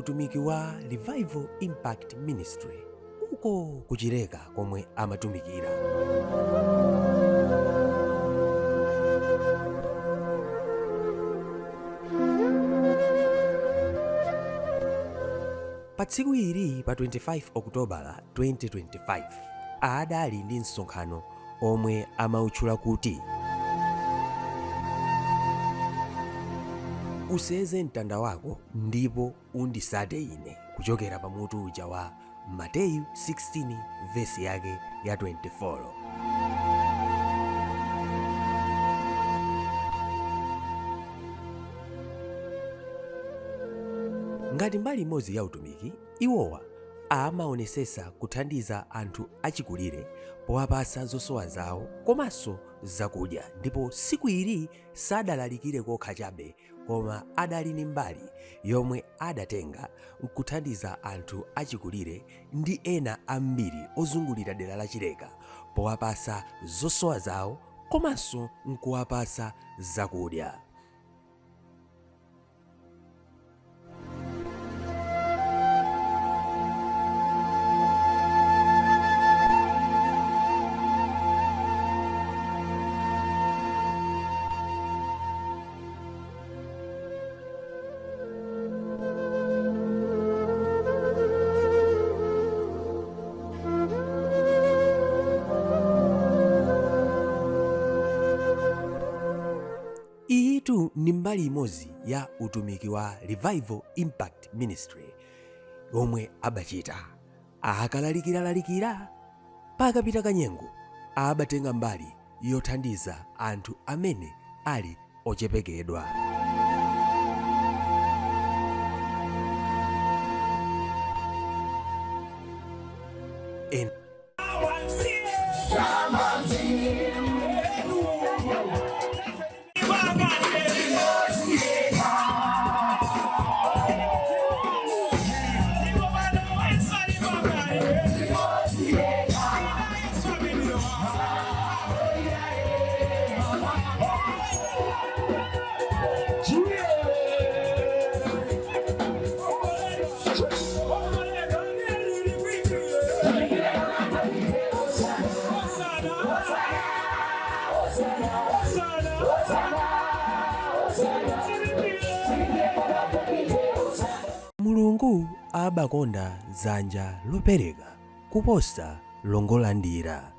utumiki wa Revival Impact Ministry uko kuchireka komwe amatumikira. Pa tsiku ili pa 25 Okutobala 2025 adali ndi msonkhano omwe amautchula kuti useze mtanda wako ndipo undisate ine, kuchokera pa mutu uja wa Mateyu 16 vesi yake ya 24. Ngati mbali imodzi ya utumiki, iwowa amaonesesa kuthandiza anthu achikulire powapasa zosowa zawo komanso zakudya, ndipo siku ili sadalalikire kokha chabe koma adali ni mbali yomwe adatenga nkuthandiza anthu achikulire ndi ena ambiri ozungulira dera la Chileka powapasa zosowa zawo komanso nkuwapasa zakudya. Iyitu ni mbali imodzi ya utumiki wa Revival Impact Ministry omwe abachita. Akalalikira pakapita kanyengo abatenga mbali yothandiza anthu amene ali ochepekedwa. Mulungu abakonda dzanja lopereka kuposa longolandira.